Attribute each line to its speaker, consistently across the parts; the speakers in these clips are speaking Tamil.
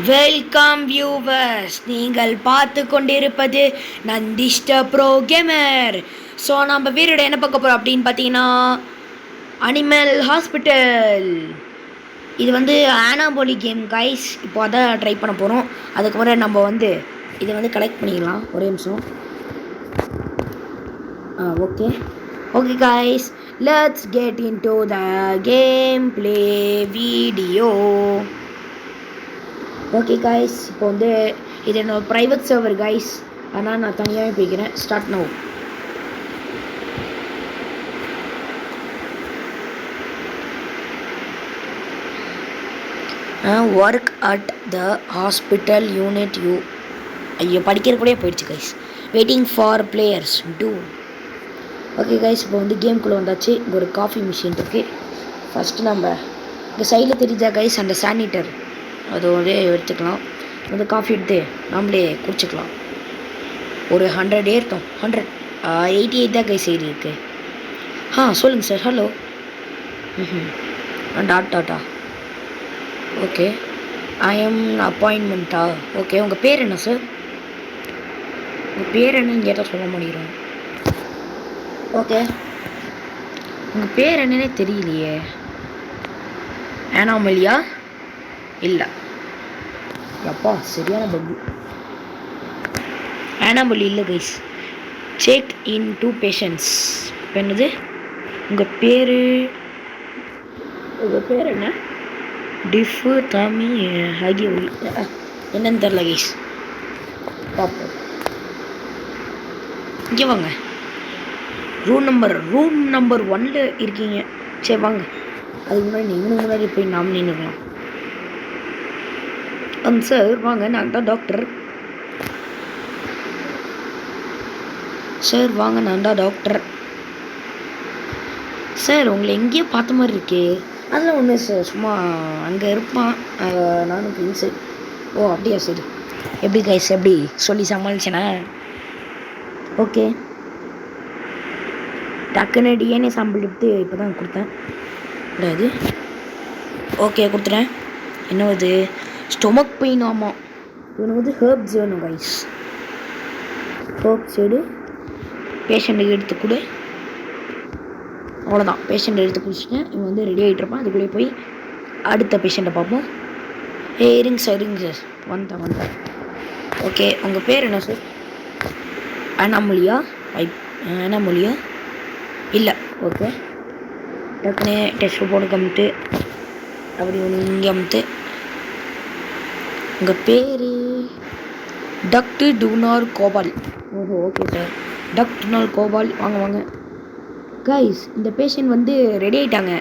Speaker 1: வெல்கம் வியூவர்ஸ், நீங்கள் பார்த்து கொண்டிருப்பது நந்திஷ்ட ப்ரோ கேமர். ஸோ நம்ம வீரோட என்ன பார்க்க போகிறோம் அப்படின்னு பார்த்தீங்கன்னா, அனிமல் ஹாஸ்பிட்டல். இது வந்து ஆனாபோலி கேம் கைஸ். இப்போ அதான் ட்ரை பண்ண போகிறோம். அதுக்கு முன்னாடி நம்ம வந்து இதை வந்து கலெக்ட் பண்ணிக்கலாம். ஒரே நிமிஷம். Okay okay guys, let's get into the game play video. Okay guys, இப்போ வந்து இது என்னோட ப்ரைவேட் சர்வர் கைஸ், ஆனால் நான் தனியாகவே போய்க்கிறேன். Start now. Work at the hospital unit you. ஐயோ, படிக்கிற கூடயே போயிடுச்சு guys. Waiting for players too. Okay guys, இப்போ வந்து கேம்குள்ளே வந்தாச்சு. இங்கே ஒரு காஃபி மிஷின் இருக்குது. ஃபஸ்ட்டு நம்ம இங்கே சைடில் தெரிஞ்சா கைஸ் அந்த சானிட்டர், அது வந்து எடுத்துக்கலாம். வந்து காஃபி எடுத்து நம்மளே குடிச்சிக்கலாம். ஒரு 100 ஏற்றோம். 188 தான் கைஸ் ஏறி இருக்கு. சொல்லுங்கள் sir. Hello. Tata. Okay, I am அப்பாயின்மெண்ட்டா? ஓகே, உங்கள் பேர் என்ன சார்? உங்கள் பேர் என்னன்னு கேட்டால் சொல்ல முடியும். ஓகே, உங்கள் பேர் என்னன்னே தெரியலையே. ஆனாமலியா? இல்லை, அப்பா சரியான பக்கு. ஆனாமலி இல்லை கைஸ். Check in 2 patients. இப்போ என்னது உங்கள் பேர் என்ன? டிஃபு தாமி ஆகிய என்னன்னு தெரில கைஸ். பார்ப்போம். இங்கே வாங்க. ரூம் நம்பர் 1 இருக்கீங்க. சரி வாங்க. அதுக்கு முன்னாடி நீங்களும் முன்னாடி போய் நாம் நின்றுக்கலாம். சார் வாங்க, நான் தான் டாக்டர். சார் வாங்க, நான் தான் டாக்டர். சார் உங்களை எங்கேயோ பார்த்த மாதிரி இருக்கே. அதெல்லாம் ஒன்று சார், சும்மா அங்கே இருப்பான். நானும் ஃப்ரெண்ட்ஸு. ஓ அப்படியா, சரி. எப்படி கைஸ், எப்படி சொல்லி சமாளிச்சேனா? ஓகே, டக்குன்னு டிஎன்ஏ சாம்பிள் எடுத்து இப்போ தான் கொடுத்தேன். கூடாது. ஓகே, கொடுத்துட்டேன். என்ன இது? Stomach pain. ஆமாம், இவனுக்கு வந்து ஹேர்ப்ஸ் வேணும் கைஸ். ஹேர்ப்ஸ் எடு, பேஷண்ட்டுக்கு எடுத்து கொடு. அவ்வளோதான், பேஷண்ட் எடுத்து குடிச்சிட்டேன். இவன் வந்து ரெடி ஆகிட்டு இருப்பான். அதுக்குள்ளே போய் அடுத்த பேஷண்ட்டை பார்ப்போம். இருங்க சார் வந்தேன். ஓகே, உங்கள் பேர் என்ன சார்? ஆனாமலியா? ஆனாமலியா இல்லை. ஓகே, டக்குனே டெஸ்ட் போட்டு கம்மிட்டு அப்படி ஒன்று இங்கே அமுத்து. உங்கள் பேர் டாக்டர் டூனார் கோபால். ஓஹோ, ஓகே சார். டாக்டர் டூனார் கோபால், வாங்க கைஸ். இந்த பேஷண்ட் வந்து ரெடி ஆகிட்டாங்க.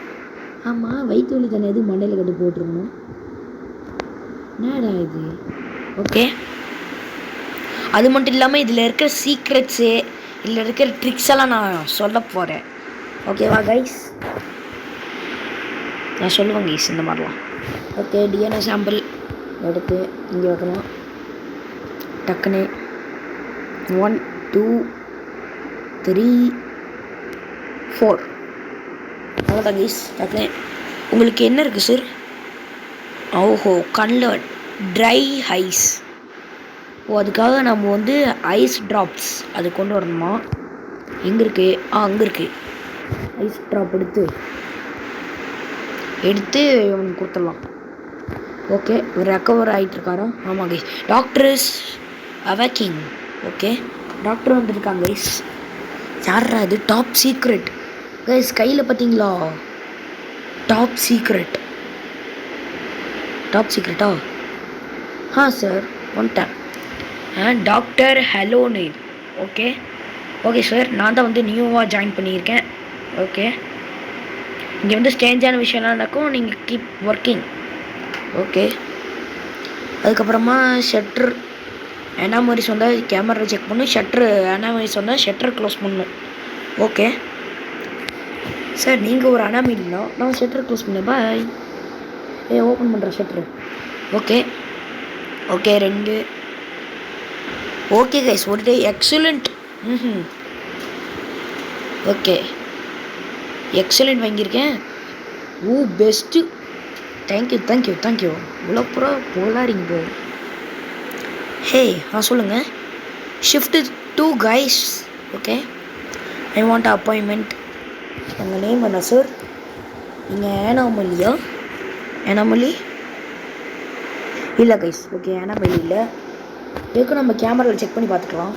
Speaker 1: ஆமாம், வயிற்று வலி தானே, எது மண்டையில் கட்டு போட்டுருக்கணும். என்னடா இது? ஓகே, அது மட்டும் இல்லாமல் இதில் இருக்கிற சீக்ரெட்ஸு, இதில் இருக்கிற ட்ரிக்ஸ் எல்லாம் நான் சொல்ல போகிறேன். ஓகேவா கைஸ்? நான் சொல்லுவேன் கைஸ் இந்த மாதிரிலாம். ஓகே, டிஎன்ஏ சாம்பிள் எடுத்து இங்கே வைக்கலாம். டக்குன்னு 1 2 3 4. அவ்வளோதான் கைஸ். டக்குனு உங்களுக்கு என்ன இருக்குது சார்? ஓஹோ, கண்ணில் ட்ரை ஐஸ். அதுக்காக நம்ம வந்து ஐஸ் ட்ராப்ஸ் அது கொண்டு வரணுமா? எங்கே இருக்குது? அங்கே இருக்குது. ஐஸ் ட்ராப் எடுத்து இவனுக்கு கொடுத்துடலாம். ஓகே, ரெக்கவர் ஆகிட்டுருக்காரா? ஆமாம் guys. Doctor is awaking. Okay, doctor வந்துருக்காங்க கைஸ். யாரா இது? Top secret guys. கையில் பார்த்தீங்களா? டாப் சீக்ரெட்டா? சார் வந்துட்டேன். Doctor hello Neil. Okay sir, நான் தான் வந்து நியூவாக ஜாயின் பண்ணியிருக்கேன். ஓகே, இங்கே வந்து ஸ்டேஞ்சான விஷயம்லாம் நடக்கும். நீங்கள் கீப் ஒர்க்கிங். ஓகே, அதுக்கப்புறமா ஷட்டர் அனாமரிஸ் வந்தால் கேமரா செக் பண்ணணும். அனாமரிஸ் வந்தால் ஷட்டர் க்ளோஸ் பண்ணணும். ஓகே சார், நீங்கள் ஒரு அனாமலினா, நான் ஷட்டர் க்ளோஸ் பண்ணேன். பாய். ஓப்பன் பண்ணுறேன் ஷட்டரு. ஓகே 2. ஓகே கைஸ், ஒரு டே எக்ஸலண்ட். ஓகே, எக்ஸலண்ட் வாங்கியிருக்கேன். பெஸ்ட்டு தேங்க்யூ இவ்வளோ புகழாரிங்க ப்ரோ. ஹே சொல்லுங்கள். Shift 2 guys. Okay, I want appointment. உங்கள் நேம் என்ன சார்? நீங்கள் ஏனாமலியா? ஏனாமலி இல்லை கைஸ். ஓகே, ஏனாமலி இல்லை. எதுக்கும் நம்ம கேமராவில் செக் பண்ணி பார்த்துக்கலாம்.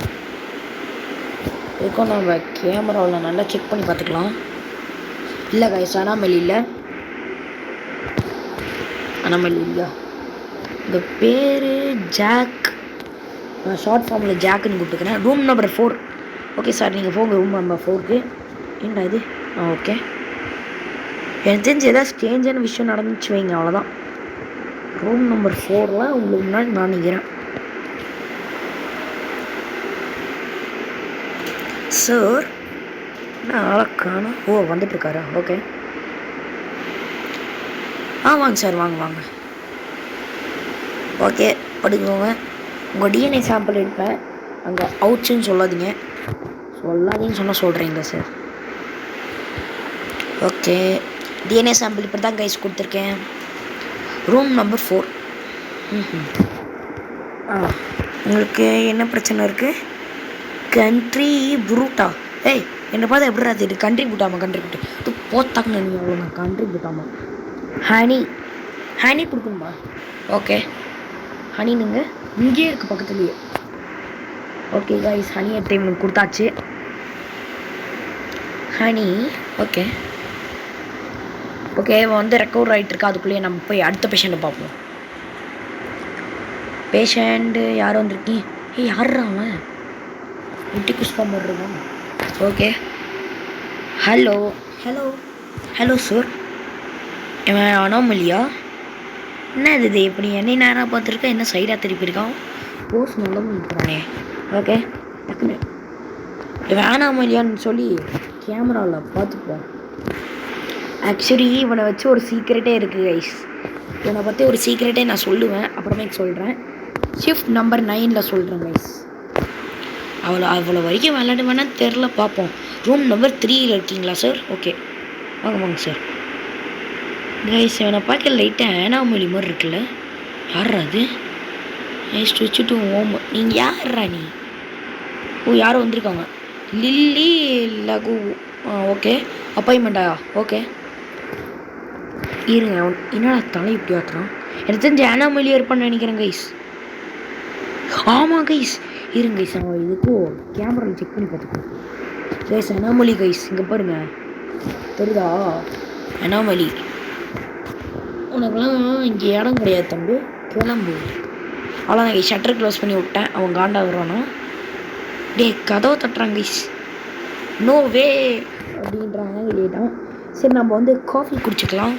Speaker 1: நல்லா செக் பண்ணி பார்த்துக்கலாம். இல்லை கைஸ், ஏனாமலி இல்லை. ஏனாமலி இல்லையா? இந்த பேர் ஜாக். நான் ஷார்ட் ஃபார்மில் ஜாக்குன்னு கூப்பிட்டுக்கிறேன். Room number 4. ஓகே சார், நீங்கள் போங்க ரூம் நம்பர் 4க்கு. என்ன இது? ஓகே, எனக்கு தெரிஞ்சு ஏதாவது ஸ்ட்ரேஞ்சான விஷயம் நடந்துச்சு வைங்க, அவ்வளோதான். ரூம் நம்பர் 4லாம் உங்களுக்கு முன்னாடி நான் நிற்கிறேன். சார் நான் ஆளக்கான வந்துட்டுருக்காரா? ஓகே, வாங்க சார், வாங்க. ஓகே, படுக்குவோங்க. உங்கள் டிஎன்ஏ சாம்பிள் எடுப்பேன். அங்கே அவுட்ஸுன்னு சொல்லாதீங்கன்னு சொல்கிறீங்களா சார்? ஓகே, டிஎன்ஏ சாம்பிள் இப்படி தான் கைஸ் கொடுத்துருக்கேன். Room number 4. உங்களுக்கு என்ன பிரச்சனை இருக்குது? கண்ட்ரி புரூட்டா? ஏய், என்னை பார்த்தா எப்படி ராது? கண்ட்ரி புட்டாமா போத்தாக்குன்னு நீங்கள் அவ்வளோங்க. கண்ட்ரி புட்டாமா. ஹனி கொடுக்கணுமா? ஓகே, ஹனி நீங்கள் இங்கேயே இருக்குது பக்கத்துலேயே. ஓகே கைஸ், ஹனி டைம் கொடுத்தாச்சு. ஹனி ஓகே ரெக்கவர் ஆகிட்டுருக்கா. அதுக்குள்ளேயே நம்ம போய் அடுத்த பேஷண்ட்டை பார்ப்போம். பேஷண்ட்டு யார் வந்திருக்கீங்க? யாருடா அவன்? குட்டி குஷ்பா போடுறான். Okay, hello sir. இவன் அனாமலியா? என்ன இது எப்படி என்னை நேராக பார்த்துருக்கேன், என்ன சைடாக திருப்பியிருக்கான்? போஸ் நல்லா நிற்கிறானே. ஓகே, டக்குன்னு இவன் அனாமலியான்னு சொல்லி கேமராவில் பார்த்துப்போம். ஆக்சுவலி இவனை வச்சு ஒரு சீக்ரெட்டே இருக்குது கைஸ். இவனை பற்றி ஒரு சீக்ரெட்டே நான் சொல்லுவேன், அப்புறமேட்டு சொல்கிறேன். ஷிஃப்ட் நம்பர் 9 சொல்கிறேன் கைஸ். அவ்வளோ வரைக்கும் விளையாடு வேணான்னு தெரில, பார்ப்போம். ரூம் நம்பர் 3 இருக்கீங்களா சார்? ஓகே, வாங்க சார். கைஸ், இவனை பார்க்க லைட்டாக ஏனாமலி மாதிரி இருக்குல்ல. யார்ரா அது? ஸ்விட்ச் டு ஹோம். நீங்கள் யார்ரா நீ? யாரும் வந்திருக்காங்க. லில்லி லகு. ஓகே, அப்பாயின்மெண்ட்டா? ஓகே, இருங்க. என்னடா தலை இப்படி ஆத்துறான்? எனக்கு தெரிஞ்ச ஏனாமலியாக இருப்பான்னு நினைக்கிறேன் கைஸ். ஆமாம் கைஸ், இருங்க கைஸ். அவன் இதுக்கும் கேமராவில் செக் பண்ணி பார்த்துக்கோ கைஸ். ஏனாமலி கைஸ், இங்கே பாருங்க, தெரியுதா? ஏனாமலி. உனக்குலாம் இங்கே இடம் கிடையாது தம்பி, கிளம்பு. அவ்வளோ நான் ஷட்டர் க்ளோஸ் பண்ணி விட்டேன். அவன் காண்டா வருவானோ? கதவை தட்டுறாங்க கைஸ். நோ வே அப்படின்றாங்க கேட்டான். சரி, நம்ம காஃபி குடிச்சிக்கலாம்.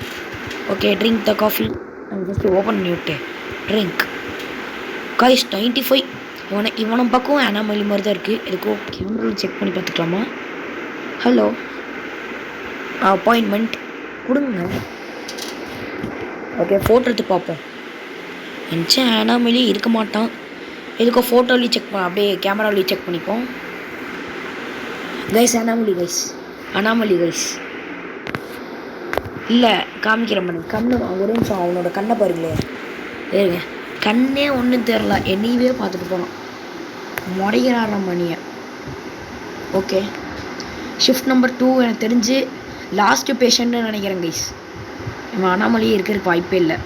Speaker 1: Okay, drink the coffee. நம்ம ஜஸ்ட்டு ஓப்பன் பண்ணி விட்டேன். Drink guys. 95. இவனை பக்கம் ஏனாமலி மாதிரி தான் இருக்குது. எதுக்கோ கேமராவில் செக் பண்ணி பார்த்துக்கலாமா? ஹலோ, அப்பாயின்மெண்ட் கொடுங்க. ஓகே, ஃபோட்டோ எடுத்து பார்ப்போம். நினச்சேன் ஏனாமலி இருக்க மாட்டான். எதுக்கோ ஃபோட்டோலையும் செக் அப்படியே கேமராவிலையும் செக் பண்ணிப்போம் கைஸ். Anomaly guys. இல்லை, காமிக்கிறேன் பண்ணு. கண்ணு ஒரே நிமிஷம், அவனோட கண்ணை பாருங்களே. ஏறுங்க, கண்ணே ஒன்றும் தெரில. என்னையவே பார்த்துட்டு போனான். முறைகிறார மணியை. ஓகே, ஷிஃப்ட் நம்பர் 2 எனக்கு தெரிஞ்சு லாஸ்ட்டு பேஷண்ட்னு நினைக்கிறேன் கைஸ். இவன் அனாமலியே இருக்கிறதுக்கு வாய்ப்பே இல்லை.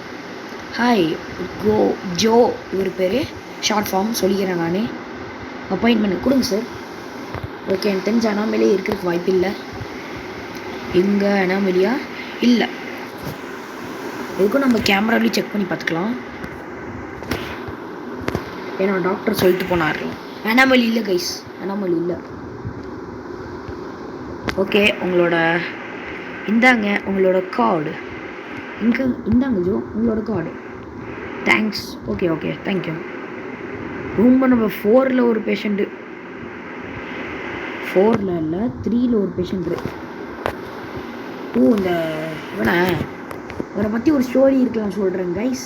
Speaker 1: ஹாய் ஜோ இவர் பேர். ஷார்ட் ஃபார்ம் சொல்லிக்கிறேன் நான். அப்பாயின்மெண்ட் கொடுங்க சார். ஓகே, எனக்கு தெரிஞ்ச அனாமலியே இருக்கிறதுக்கு வாய்ப்பு இல்லை. எங்கே அனாமலியா? இல்லை, எதுக்கும் நம்ம கேமராவிலையும் செக் பண்ணி பார்த்துக்கலாம். ஏன்னா டாக்டர் சொல்லிட்டு போனார். அனாமலி இல்லை கைஸ், அனாமலி இல்லை. ஓகே, உங்களோட கார்டு இந்தாங்க ஜோ, உங்களோட card. Thanks. Okay, thank you. Room number 4 ஒரு பேஷண்ட்டு. 4 இல்லை, 3 ஒரு பேஷண்ட்டு. இந்த இவனை பற்றி ஒரு ஸ்டோரி இருக்கலாம் சொல்கிறேன் கைஸ்.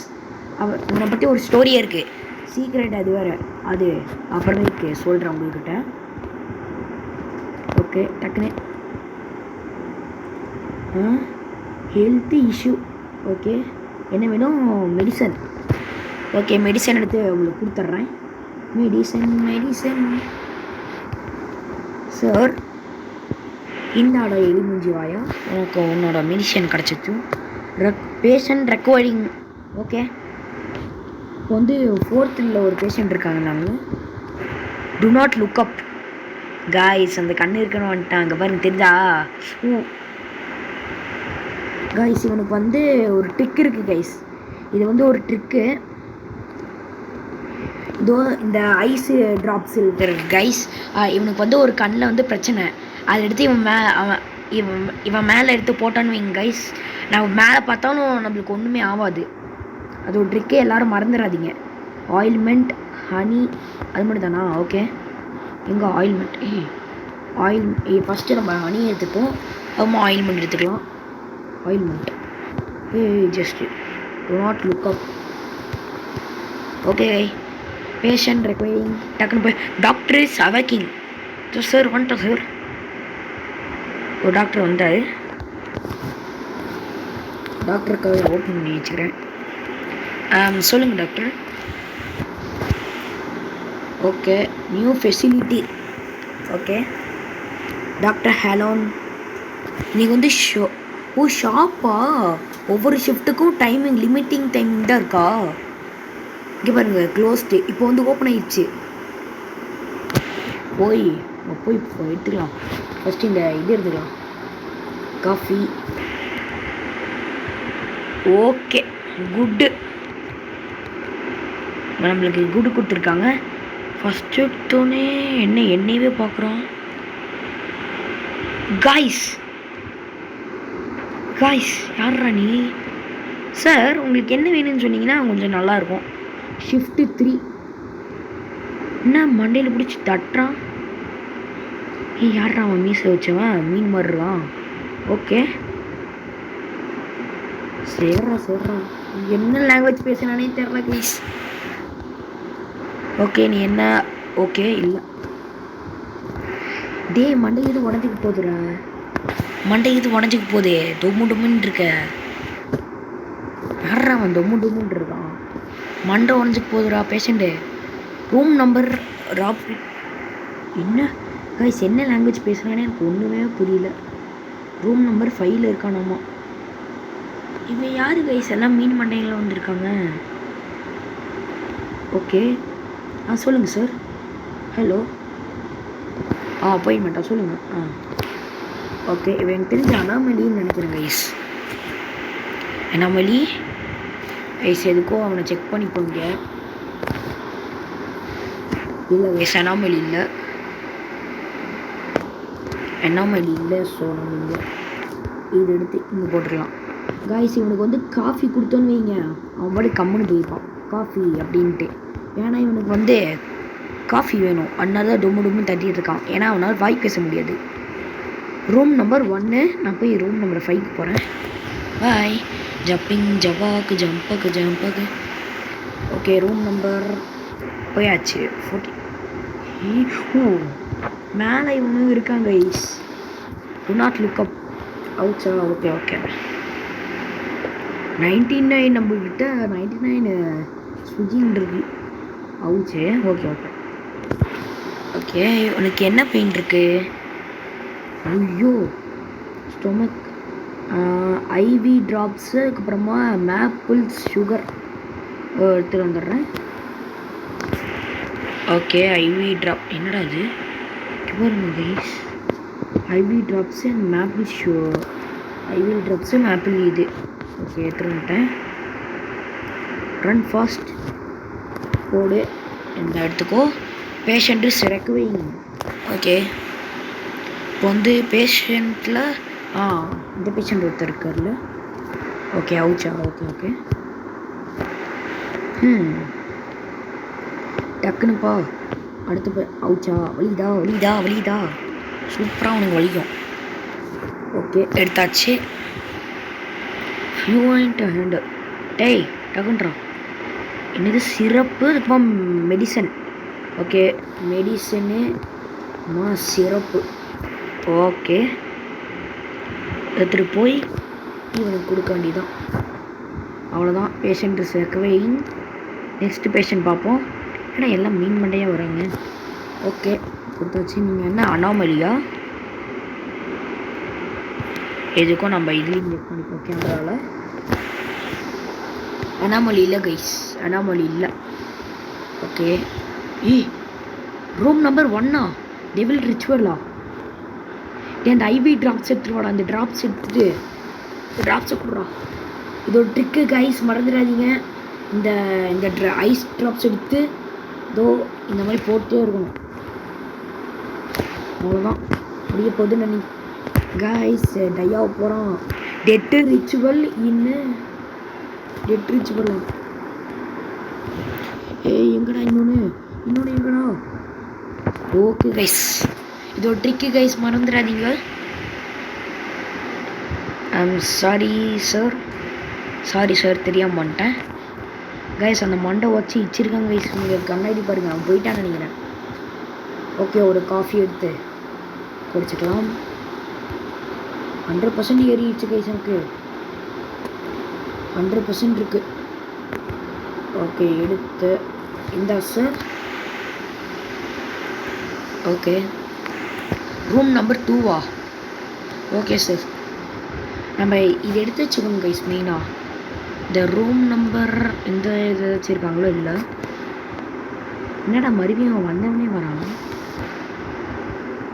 Speaker 1: இவனை பற்றி ஒரு ஸ்டோரியே இருக்குது, சீக்ரெட். அது வேறு, அது அப்புறமேக்கு சொல்கிறேன் உங்கள்கிட்ட. ஓகே, டக்குனு ஹெல்த் இஷ்யூ. ஓகே, என்ன வேணும்? மெடிசன். ஓகே, மெடிசன் எடுத்து உங்களுக்கு கொடுத்துட்றேன். Medicine sir. இந்தாட எலுமிஞ்சி வாயா, உனக்கு உன்னோட மெடிசன் கிடச்சிச்சு. Patient recovering. ஓகே, இப்போ வந்து 4th ஒரு பேஷண்ட் இருக்காங்க. நாங்கள் to not look up guys. அந்த கண்ணு இருக்கணும் வந்துட்டாங்க பாருங்க, தெரிஞ்சா? காய்ஸ், இவனுக்கு வந்து ஒரு ட்ரிக் இருக்குது கைஸ். இது வந்து ஒரு ட்ரிக்கு. இதோ இந்த ஐஸு ட்ராப்ஸ் இருக்கிற கைஸ். இவனுக்கு வந்து ஒரு கண்ணில் வந்து பிரச்சனை. அதை எடுத்து இவன் மேலே எடுத்து போட்டான்னு வைங்க கைஸ், நம்ம மேலே பார்த்தாலும் நம்மளுக்கு ஒன்றுமே ஆகாது. அது ஒரு ட்ரிக்கே, எல்லோரும் மறந்துடாதீங்க. ஆயில்மெண்ட், ஹனி, அது மட்டும் தானா? ஓகே, எங்கே ஆயில்மெண்ட்? ஃபஸ்ட்டு நம்ம ஹனி எடுத்துப்போம், அப்புறமா ஆயில்மெண்ட் எடுத்துக்கலாம். Ointment. Just do not look up. Okay, patient requiring. டக்குன்னு போய் டாக்டர் இஸ் அவேக்கிங். சார் வந்துட்டோம் சார். ஒரு டாக்டர் வந்தார். டாக்டருக்காக ஓப்பன் பண்ணி வச்சுக்கிறேன். சொல்லுங்கள் doctor. Okay, new facility. Okay doctor ஹேலோன். நீங்கள் வந்து ஷாப்பா? ஒவ்வொரு ஷிஃப்ட்டுக்கும் டைமிங், லிமிட்டிங் டைமிங் தான் இருக்கா? இங்கே பாருங்கள், க்ளோஸ்டு. இப்போ வந்து ஓப்பன் ஆயிடுச்சு. போய் எடுத்துக்கலாம். ஃபஸ்ட்டு இந்த இது எடுத்துக்கலாம், காஃபி. Okay, good. நம்மளுக்கு குட்டு கொடுத்துருக்காங்க. ஃபஸ்ட் எடுத்தோடனே என்னையவே பார்க்குறோம். காய்ஸ் யார்ரா நீ? சார், உங்களுக்கு என்ன வேணும்னு சொன்னீங்கன்னா கொஞ்சம் நல்லாயிருக்கும். ஷிஃப்ட்டு 3. என்ன மண்டையில் பிடிச்சி தட்டுறான்? யார்ரா அவன்? மீசை வச்சவன், மீன் மாறுறான். ஓகே, சேர்றா. என்ன லாங்குவேஜ் பேசினானே தெரியல கைஸ். ஓகே, நீ என்ன? ஓகே, இல்லை. மண்டை இது உடஞ்சிக்கு போகுதுடா. உடஞ்சிக்கு போதே. டொம்முன்னு இருக்க. யாரா அவன் டொம்முன்னு இருக்கான்? மண்டை உடஞ்சிக்கு போகுதுடா பேஷண்ட்டு. ரூம் நம்பர் என்ன கைஸ், என்ன லாங்குவேஜ் பேசுகிறானே எனக்கு ஒன்றுமே புரியல. Room number 5 இருக்கானாமா. இவன் யார் கைஸ்? எல்லாம் மீன் மண்டையில் வந்திருக்காங்க. ஓகே, சொல்லுங்கள் சார். ஹலோ, அப்பாயின்மெண்ட்டா? சொல்லுங்கள். ஓகே, இவன் எனக்கு தெரிஞ்ச அனாமலின்னு நினைக்கிறேன் கைஸ். அனாமலி கைஸ், எதுக்கோ அவனை செக் பண்ணிப்போங்க. இல்லை கைஸ், அனாமலி இல்லை. ஸோ நம்ம இங்கே இது எடுத்து இங்கே போட்டுடலாம். காய்ஸ், இவனுக்கு வந்து காஃபி கொடுத்தோன்னு வைங்க, அவன் பாடி கம்முன்னு போயிருப்பான் காஃபி அப்படின்ட்டு. ஏன்னா இவனுக்கு வந்து காஃபி வேணும், அதனால தான் டொம்முன்னு தட்டிகிட்டு இருக்கான். ஏன்னா அவனால் வாய் பேச முடியாது. Room number 1. நான் போய் ரூம் நம்பர் 5 போகிறேன். பாய். ஜம்பாக்கு. ஓகே, ரூம் நம்பர் போயாச்சு. 40. மேலே இவனும் இருக்காங்க guys. Do not look up. அவுச்சா? ஓகே. 99 நம்மக்கிட்ட 99 ஸ்விக்கின்னு இருக்கு. அவுச்சே. ஓகே, உனக்கு என்ன பெயின் இருக்கு? ஐயோ, ஸ்டொமக். ஐவி ட்ராப்ஸு, அதுக்கப்புறமா மேப்பிள்ஸ் சுகர் எடுத்துகிட்டு வந்துடுறேன். Okay, IV drop. என்னடா இது? Guys, IV drops and maple இது. ஓகே, எடுத்துகிட்டு வந்துட்டேன். ரன் ஃபாஸ்ட் போடு. இந்த எடுத்துக்கோ. Patient recovering. ஓகே, இப்போ வந்து பேஷண்ட்டில் இந்த பேஷண்ட் ஒருத்தர் இருக்கார்ல. ஓகே, அவுச்சா? ஓகே. டக்குனுப்பா. அடுத்து போய் அவுச்சா? வலிதா. சூப்பராக உனக்கு வலிக்கும். ஓகே, எடுத்தாச்சு. Fluent hand. டக்குன்றான். என்னது? சிரப்பு, அதுக்கப்புறம் medicine. Okay, medicine syrup. Okay, எடுத்துகிட்டு போய் இவனுக்கு கொடுக்க வேண்டியதான். அவ்வளோதான். Patient is recovering. Next patient பார்ப்போம். ஏன்னா எல்லாம் மீன் மண்டையாக வராங்க. ஓகே கொடுத்தாச்சு. நீங்கள் என்ன அனாமலியா? எதுக்கும் நம்ம இதுலேயும் செக் பண்ணிப்போம் கேமராவில். அனாமலி இல்லை கைஸ், அனாமலி இல்லை. ஓகே. ரூம் நம்பர் 1 டெவில் ரிச்சுவலா? அந்த ஐவி ட்ராப்ஸ் எடுத்துருவாடா. அந்த ட்ராப்ஸ் எடுத்துட்டு ட்ராப்ஸை கொடுறா. இது ஒரு ட்ரிக்கு கைஸ், மறந்துடாதீங்க. இந்த இந்த ஐஸ் ட்ராப்ஸ் எடுத்து இதோ இந்த மாதிரி போட்டே இருக்கணும். அவ்வளோதான் முடிய போகுது நனி கைஸ். டையாவை போகிறான். டெட்டு ரிச்சுவல் டெட் ரிச்சுவலா? எங்கடா இன்னொன்று எங்கடா? ஓகே கைஸ், இது ஒரு ட்ரிக்கு கைஸ், மறந்துடாதீங்க. ஐம் சாரி சார் தெரியாமல் பண்ணிட்டேன் கைஸ். அந்த மண்டை வச்சு இச்சிருக்காங்க கைஸ். நீங்கள் கண்ணாடி பாருங்க, அவன் போயிட்டான்னு நினைக்கிறேன். ஓகே, ஒரு காஃபி எடுத்து குடிச்சிக்கலாம். 100% ஏறிடுச்சு கைஸ், எனக்கு 100% இருக்கு. ஓகே எடுத்து இந்தா sir. Okay, room number 2 okay sir. நம்ம இது எடுத்து வச்சுக்கோங்க கைஸ். மெயினாக இந்த ரூம் நம்பர் இந்த இது வச்சுருக்காங்களோ இல்லை. என்னடா மறுபடியும் வந்தவனே வரான்?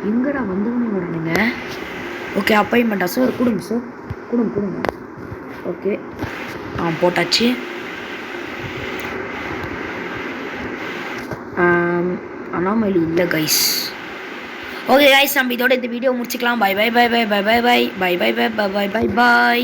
Speaker 1: எங்கடா வந்தவனே வரானுங்க? ஓகே, அப்பாயின்மெண்ட்டா சார்? கொடுங்க சார், கொடுங்க. ஓகே போட்டாச்சு. அனாமலி இல்லை கைஸ். ஓகே கைஸ், நம்ம இதோட இந்த வீடியோ முடிச்சுக்கலாம். Bye by.